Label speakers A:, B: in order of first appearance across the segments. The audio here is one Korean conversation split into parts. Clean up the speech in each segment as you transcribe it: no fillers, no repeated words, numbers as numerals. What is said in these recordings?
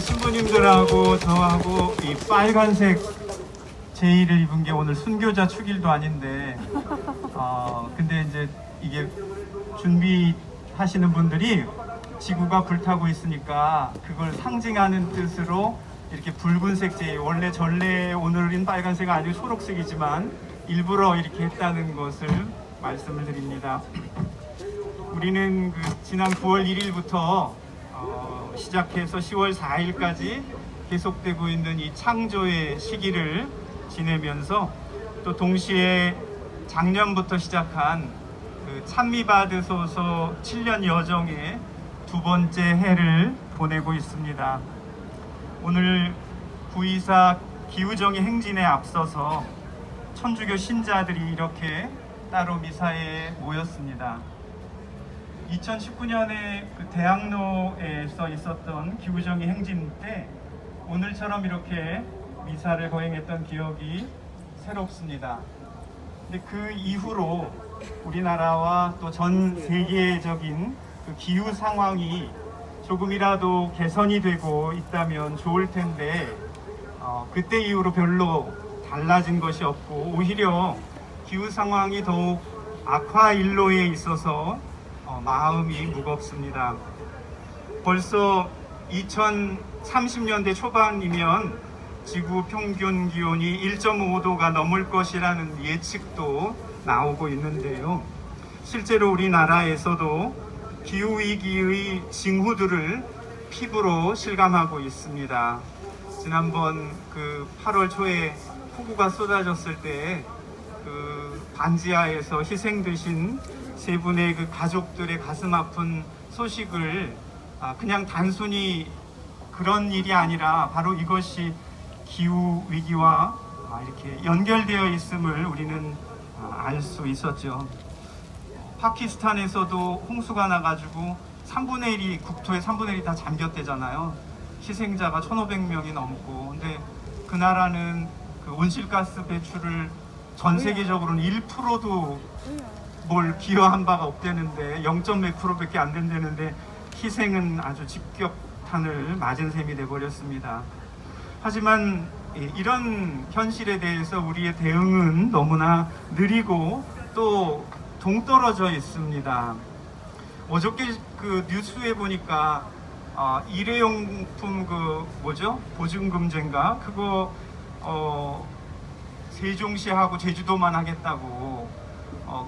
A: 신부님들하고 저하고 이 빨간색 제의를 입은 게 오늘 순교자 축일도 아닌데, 근데 이제 이게 준비하시는 분들이 지구가 불타고 있으니까 그걸 상징하는 뜻으로 이렇게 붉은색 제의, 원래 전래 오늘은 빨간색이 아니고 초록색이지만 일부러 이렇게 했다는 것을 말씀을 드립니다. 우리는 지난 9월 1일부터 시작해서 10월 4일까지 계속되고 있는 이 창조의 시기를 지내면서 또 동시에 작년부터 시작한 찬미받으소서 7년 여정의 두 번째 해를 보내고 있습니다. 오늘 9.24 기우정의 행진에 앞서서 천주교 신자들이 이렇게 따로 미사에 모였습니다. 2019년에 대학로에서 있었던 기우정의 행진 때 오늘처럼 이렇게 미사를 거행했던 기억이 새롭습니다. 근데 그 이후로 우리나라와 또 전 세계적인 기후 상황이 조금이라도 개선이 되고 있다면 좋을 텐데 그때 이후로 별로 달라진 것이 없고 오히려 기후 상황이 더욱 악화일로에 있어서 마음이 무겁습니다. 벌써 2030년대 초반이면 지구 평균 기온이 1.5도가 넘을 것이라는 예측도 나오고 있는데요. 실제로 우리나라에서도 기후위기의 징후들을 피부로 실감하고 있습니다. 지난번 8월 초에 폭우가 쏟아졌을 때 반지하에서 희생되신 세 분의 가족들의 가슴 아픈 소식을 그냥 단순히 그런 일이 아니라 바로 이것이 기후 위기와 이렇게 연결되어 있음을 우리는 알 수 있었죠. 파키스탄에서도 홍수가 나가지고 3분의 1이 국토의 3분의 1이 다 잠겼대잖아요. 희생자가 1,500명이 넘고, 근데 그 나라는 온실가스 배출을 전 세계적으로는 1%도 뭘 기여한 바가 없대는데 0.몇 프로밖에 안 된다는데 희생은 아주 직격탄을 맞은 셈이 돼버렸습니다. 하지만 이런 현실에 대해서 우리의 대응은 너무나 느리고 또 동떨어져 있습니다. 어저께 뉴스에 보니까 일회용품 보증금제인가 그거 세종시하고 제주도만 하겠다고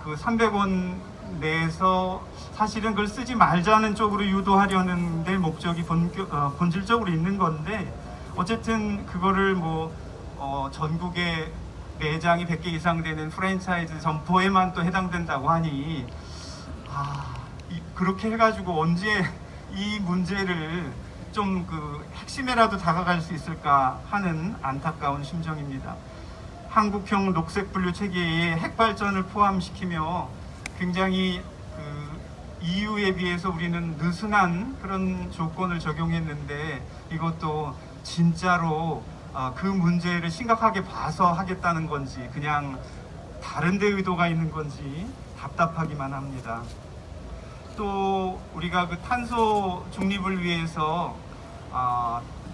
A: 300원 내에서 사실은 그걸 쓰지 말자는 쪽으로 유도하려는 데 목적이 본질적으로 있는 건데 어쨌든 그거를 전국에 매장이 100개 이상 되는 프랜차이즈 점포에만 또 해당된다고 하니 그렇게 해가지고 언제 이 문제를 좀 핵심에라도 다가갈 수 있을까 하는 안타까운 심정입니다. 한국형 녹색 분류 체계에 핵발전을 포함시키며 굉장히 EU에 비해서 우리는 느슨한 그런 조건을 적용했는데 이것도 진짜로 그 문제를 심각하게 봐서 하겠다는 건지 그냥 다른 데 의도가 있는 건지 답답하기만 합니다. 또 우리가 탄소 중립을 위해서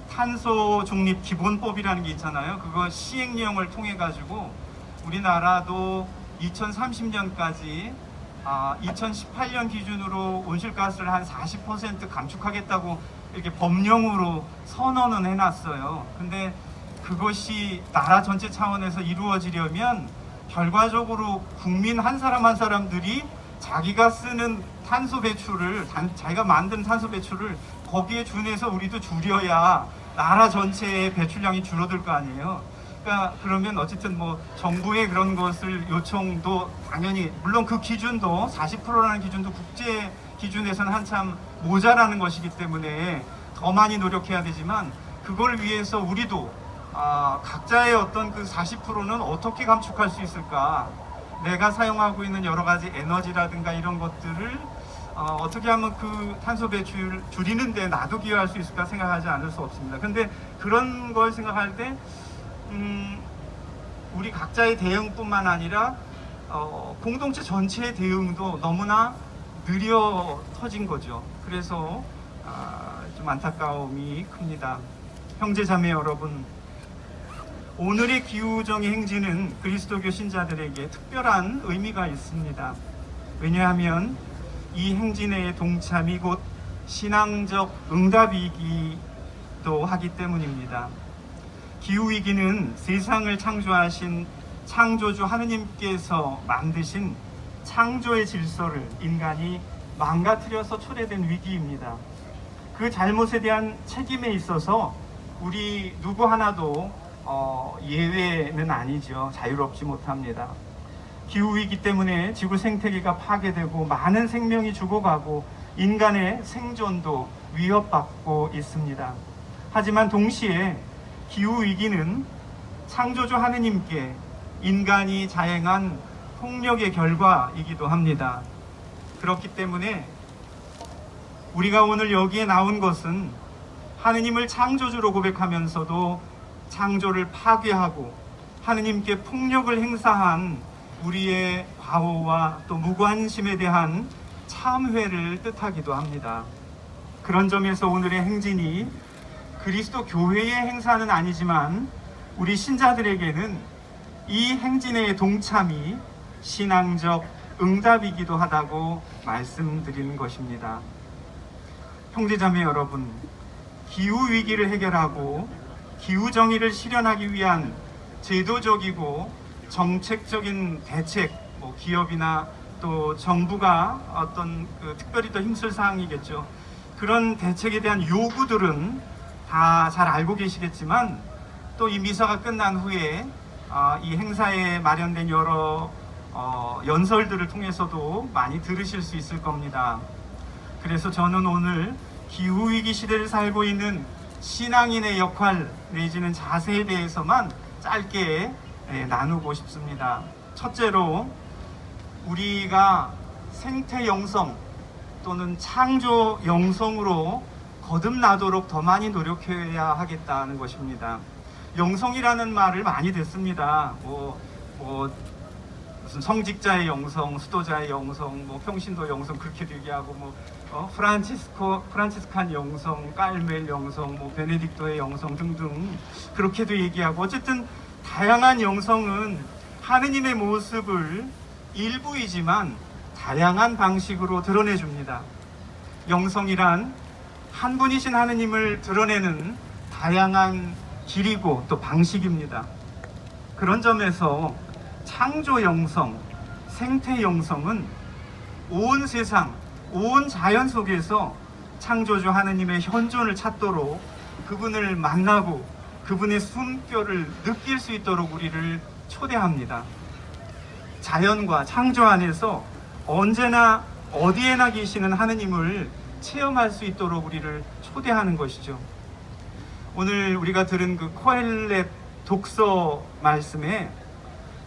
A: 탄소 중립 기본법이라는 게 있잖아요. 그거 시행령을 통해 가지고 우리나라도 2030년까지 2018년 기준으로 온실가스를 한 40% 감축하겠다고 이렇게 법령으로 선언은 해놨어요. 근데 그것이 나라 전체 차원에서 이루어지려면 결과적으로 국민 한 사람 한 사람들이 자기가 쓰는 탄소 배출을 자기가 만든 탄소 배출을 거기에 준해서 우리도 줄여야 나라 전체의 배출량이 줄어들 거 아니에요. 그러니까 그러면 어쨌든 정부의 그런 것을 요청도 당연히 물론 그 기준도 40%라는 기준도 국제 기준에서는 한참 모자라는 것이기 때문에 더 많이 노력해야 되지만 그걸 위해서 우리도 각자의 어떤 40%는 어떻게 감축할 수 있을까? 내가 사용하고 있는 여러 가지 에너지라든가 이런 것들을 어떻게 하면 그 탄소 배출 줄이는 데 나도 기여할 수 있을까 생각하지 않을 수 없습니다. 근데 그런 걸 생각할 때 우리 각자의 대응뿐만 아니라 공동체 전체의 대응도 너무나 느려 터진 거죠. 그래서 좀 안타까움이 큽니다. 형제자매 여러분, 오늘의 기후정의 행진은 그리스도교 신자들에게 특별한 의미가 있습니다. 왜냐하면 이 행진의 동참이 곧 신앙적 응답이기도 하기 때문입니다. 기후위기는 세상을 창조하신 창조주 하느님께서 만드신 창조의 질서를 인간이 망가뜨려서 초래된 위기입니다. 그 잘못에 대한 책임에 있어서 우리 누구 하나도 예외는 아니죠. 자유롭지 못합니다. 기후위기 때문에 지구 생태계가 파괴되고 많은 생명이 죽어가고 인간의 생존도 위협받고 있습니다. 하지만 동시에 기후위기는 창조주 하느님께 인간이 자행한 폭력의 결과이기도 합니다. 그렇기 때문에 우리가 오늘 여기에 나온 것은 하느님을 창조주로 고백하면서도 창조를 파괴하고 하느님께 폭력을 행사한 우리의 과오와 또 무관심에 대한 참회를 뜻하기도 합니다. 그런 점에서 오늘의 행진이 그리스도 교회의 행사는 아니지만 우리 신자들에게는 이 행진의 동참이 신앙적 응답이기도 하다고 말씀드리는 것입니다. 형제자매 여러분, 기후위기를 해결하고 기후정의를 실현하기 위한 제도적이고 정책적인 대책, 기업이나 또 정부가 어떤 특별히 더 힘쓸 사항이겠죠. 그런 대책에 대한 요구들은 다 잘 알고 계시겠지만 또 이 미사가 끝난 후에 이 행사에 마련된 여러 연설들을 통해서도 많이 들으실 수 있을 겁니다. 그래서 저는 오늘 기후위기 시대를 살고 있는 신앙인의 역할 내지는 자세에 대해서만 짧게 나누고 싶습니다. 첫째로 우리가 생태 영성 또는 창조 영성으로 거듭나도록 더 많이 노력해야 하겠다는 것입니다. 영성이라는 말을 많이 듣습니다. 무슨 성직자의 영성, 수도자의 영성, 평신도 영성 그렇게도 얘기하고 프란치스칸 영성, 깔멜 영성, 베네딕토의 영성 등등 그렇게도 얘기하고 어쨌든 다양한 영성은 하느님의 모습을 일부이지만 다양한 방식으로 드러내줍니다. 영성이란 한 분이신 하느님을 드러내는 다양한 길이고 또 방식입니다. 그런 점에서 창조 영성, 생태 영성은 온 세상, 온 자연 속에서 창조주 하느님의 현존을 찾도록 그분을 만나고 그분의 숨결을 느낄 수 있도록 우리를 초대합니다. 자연과 창조 안에서 언제나 어디에나 계시는 하느님을 체험할 수 있도록 우리를 초대하는 것이죠. 오늘 우리가 들은 그 코엘렛 독서 말씀에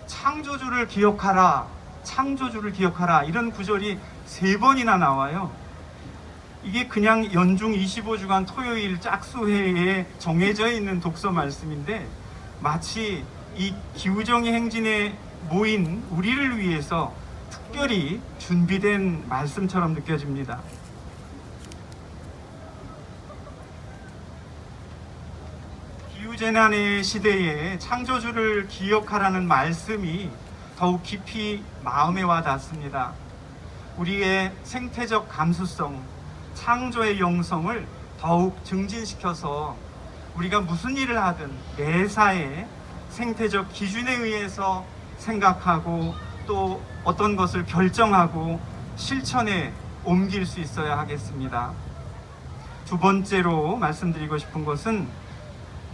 A: 창조주를 기억하라, 창조주를 기억하라 이런 구절이 3번이나 나와요. 이게 그냥 연중 25주간 토요일 짝수회에 정해져 있는 독서 말씀인데 마치 이 기후정의 행진에 모인 우리를 위해서 특별히 준비된 말씀처럼 느껴집니다. 기후재난의 시대에 창조주를 기억하라는 말씀이 더욱 깊이 마음에 와 닿습니다. 우리의 생태적 감수성, 창조의 영성을 더욱 증진시켜서 우리가 무슨 일을 하든 매사에 생태적 기준에 의해서 생각하고 또 어떤 것을 결정하고 실천에 옮길 수 있어야 하겠습니다. 두 번째로 말씀드리고 싶은 것은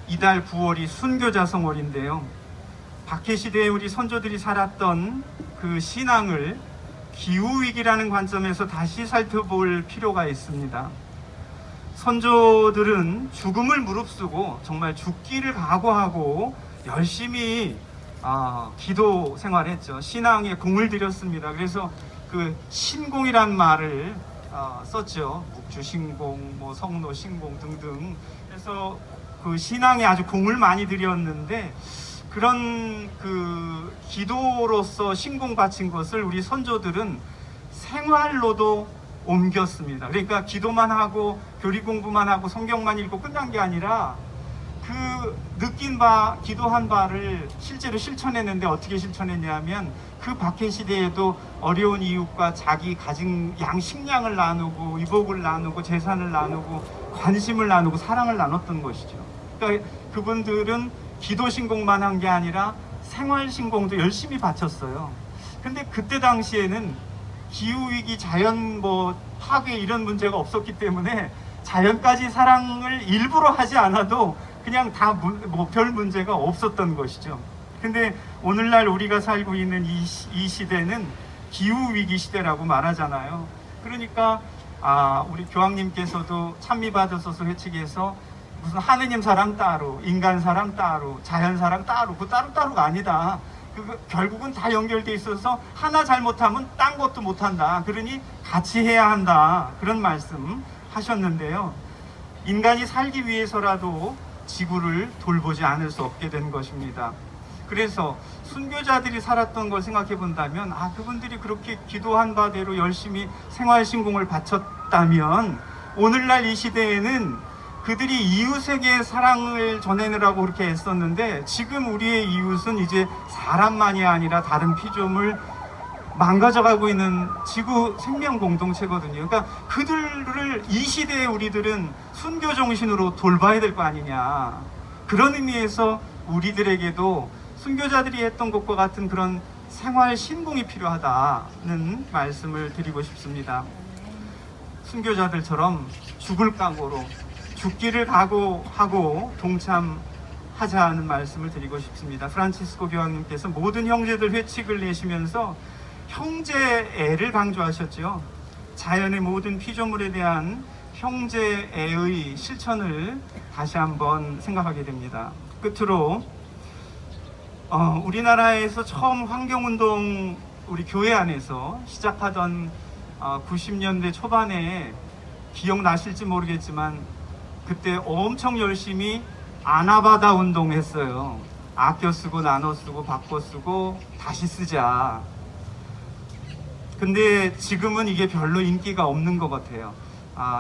A: 이달 9월이 순교자성월인데요. 박해시대에 우리 선조들이 살았던 그 신앙을 기후위기라는 관점에서 다시 살펴볼 필요가 있습니다. 선조들은 죽음을 무릅쓰고 정말 죽기를 각오하고 열심히 기도 생활했죠. 신앙에 공을 들였습니다. 그래서 그 신공이란 말을 썼죠. 묵주신공, 성노신공 등등. 그래서 그 신앙에 아주 공을 많이 들였는데 그런 그 기도로서 신공 바친 것을 우리 선조들은 생활로도 옮겼습니다. 그러니까 기도만 하고 교리 공부만 하고 성경만 읽고 끝난 게 아니라 그 느낀 바, 기도한 바를 실제로 실천했는데 어떻게 실천했냐면 그 박해 시대에도 어려운 이웃과 자기 가진 양식량을 나누고 의복을 나누고 재산을 나누고 관심을 나누고 사랑을 나눴던 것이죠. 그러니까 그분들은 기도 신공만 한 게 아니라 생활 신공도 열심히 바쳤어요. 근데 그때 당시에는 기후위기, 자연 파괴 이런 문제가 없었기 때문에 자연까지 사랑을 일부러 하지 않아도 그냥 다 별 문제가 없었던 것이죠. 근데 오늘날 우리가 살고 있는 이 시대는 기후위기 시대라고 말하잖아요. 그러니까 우리 교황님께서도 찬미받으소서 회칙에서 무슨 하느님 사랑 따로, 인간 사랑 따로, 자연 사랑 따로, 그 따로따로가 아니다. 결국은 다 연결돼 있어서 하나 잘못하면 딴 것도 못한다. 그러니 같이 해야 한다. 그런 말씀 하셨는데요. 인간이 살기 위해서라도 지구를 돌보지 않을 수 없게 된 것입니다. 그래서 순교자들이 살았던 걸 생각해 본다면 그분들이 그렇게 기도한 바대로 열심히 생활신공을 바쳤다면 오늘날 이 시대에는 그들이 이웃에게 사랑을 전해내라고 그렇게 애썼는데 지금 우리의 이웃은 이제 사람만이 아니라 다른 피조물, 망가져가고 있는 지구 생명 공동체거든요. 그러니까 그들을 이 시대의 우리들은 순교 정신으로 돌봐야 될 거 아니냐. 그런 의미에서 우리들에게도 순교자들이 했던 것과 같은 그런 생활 신공이 필요하다는 말씀을 드리고 싶습니다. 순교자들처럼 죽을 각오로 죽기를 각오하고 동참하자는 말씀을 드리고 싶습니다. 프란치스코 교황님께서 모든 형제들 회칙을 내시면서 형제애를 강조하셨죠. 자연의 모든 피조물에 대한 형제애의 실천을 다시 한번 생각하게 됩니다. 끝으로 우리나라에서 처음 환경운동 우리 교회 안에서 시작하던 90년대 초반에 기억나실지 모르겠지만 그때 엄청 열심히 아나바다 운동했어요. 아껴 쓰고 나눠 쓰고 바꿔 쓰고 다시 쓰자. 근데 지금은 이게 별로 인기가 없는 것 같아요.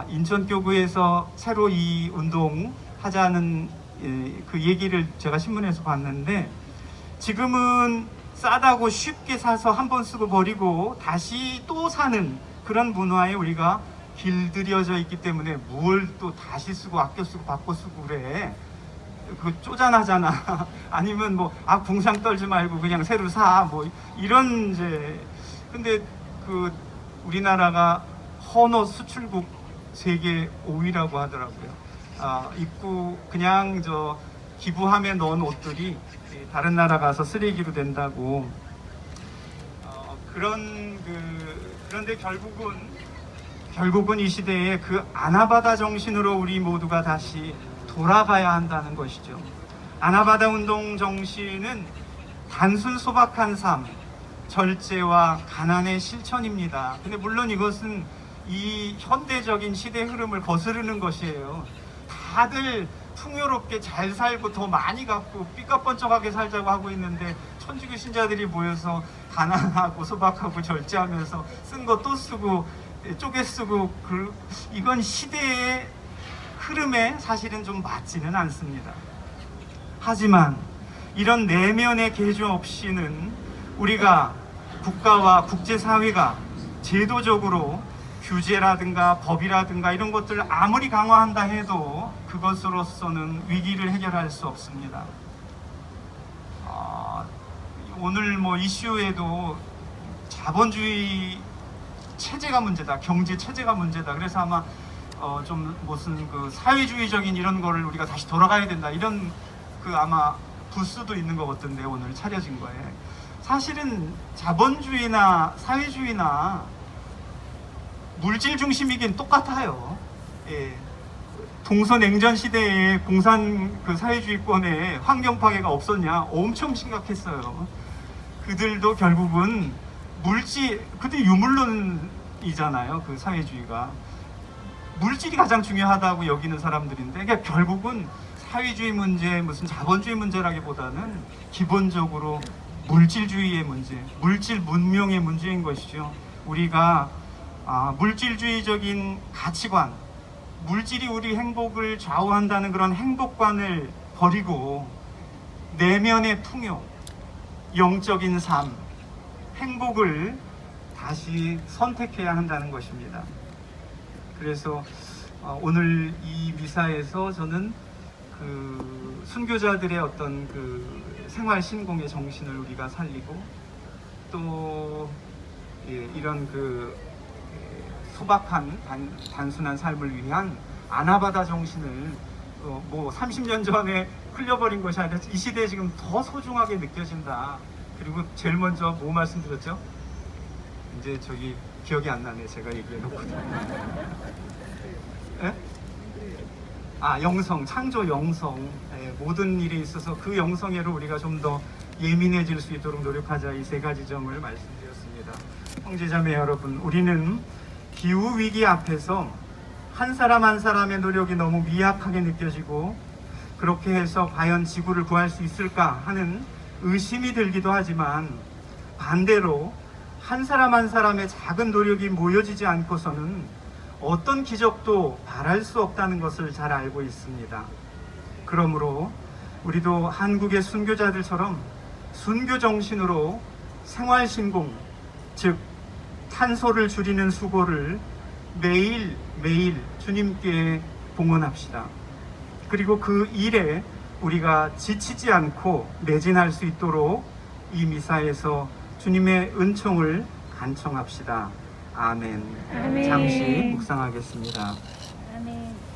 A: 인천교구에서 새로 이 운동 하자는 그 얘기를 제가 신문에서 봤는데 지금은 싸다고 쉽게 사서 한 번 쓰고 버리고 다시 또 사는 그런 문화에 우리가 길들여져 있기 때문에 뭘 또 다시 쓰고 아껴 쓰고 바꿔 쓰고 그래. 그 쪼잔하잖아. 아니면 궁상 떨지 말고 그냥 새로 사. 이런 근데 우리나라가 헌옷 수출국 세계 5위라고 하더라고요. 입고 그냥 기부함에 넣은 옷들이 다른 나라 가서 쓰레기로 된다고. 그런데 결국은 이 시대에 그 아나바다 정신으로 우리 모두가 다시 돌아가야 한다는 것이죠. 아나바다 운동 정신은 단순 소박한 삶, 절제와 가난의 실천입니다. 근데 물론 이것은 이 현대적인 시대 흐름을 거스르는 것이에요. 다들 풍요롭게 잘 살고 더 많이 갖고 삐까뻔쩍하게 살자고 하고 있는데 천주교 신자들이 모여서 가난하고 소박하고 절제하면서 쓴 거 또 쓰고 쪼개 쓰고 이건 시대의 흐름에 사실은 좀 맞지는 않습니다. 하지만 이런 내면의 개조 없이는 우리가 국가와 국제사회가 제도적으로 규제라든가 법이라든가 이런 것들을 아무리 강화한다 해도 그것으로서는 위기를 해결할 수 없습니다. 오늘 이슈에도 자본주의 체제가 문제다, 경제 체제가 문제다. 그래서 아마 좀 무슨 사회주의적인 이런 거를 우리가 다시 돌아가야 된다, 이런 아마 부스도 있는 것 같던데 오늘 차려진 거에. 사실은 자본주의나 사회주의나 물질 중심이긴 똑같아요. 예. 동서냉전 시대에 공산 사회주의권에 환경 파괴가 없었냐? 엄청 심각했어요. 그들도 결국은 그들 유물론이잖아요. 그 사회주의가 물질이 가장 중요하다고 여기는 사람들인데, 그러니까 결국은 사회주의 문제, 무슨 자본주의 문제라기보다는 기본적으로 물질주의의 문제, 물질 문명의 문제인 것이죠. 우리가 물질주의적인 가치관, 물질이 우리 행복을 좌우한다는 그런 행복관을 버리고 내면의 풍요, 영적인 삶, 행복을 다시 선택해야 한다는 것입니다. 그래서 오늘 이 미사에서 저는 그 순교자들의 어떤 그 생활 신공의 정신을 우리가 살리고 또 이런 그 소박한 단순한 삶을 위한 아나바다 정신을 뭐 30년 전에 흘려버린 것이 아니라 이 시대에 지금 더 소중하게 느껴진다. 그리고 제일 먼저 뭐 말씀드렸죠? 이제 저기 기억이 안 나네. 제가 얘기해놓고도. 예? 영성, 창조 영성. 모든 일에 있어서 그 영성에로 우리가 좀 더 예민해질 수 있도록 노력하자. 이 세 가지 점을 말씀드렸습니다. 형제자매 여러분, 우리는 기후 위기 앞에서 한 사람 한 사람의 노력이 너무 미약하게 느껴지고 그렇게 해서 과연 지구를 구할 수 있을까 하는 의심이 들기도 하지만 반대로 한 사람 한 사람의 작은 노력이 모여지지 않고서는 어떤 기적도 바랄 수 없다는 것을 잘 알고 있습니다. 그러므로 우리도 한국의 순교자들처럼 순교 정신으로 생활신공, 즉 탄소를 줄이는 수고를 매일매일 주님께 봉헌합시다. 그리고 그 일에 우리가 지치지 않고 매진할 수 있도록 이 미사에서 주님의 은총을 간청합시다. 아멘.
B: 아멘.
A: 잠시 묵상하겠습니다.
B: 아멘.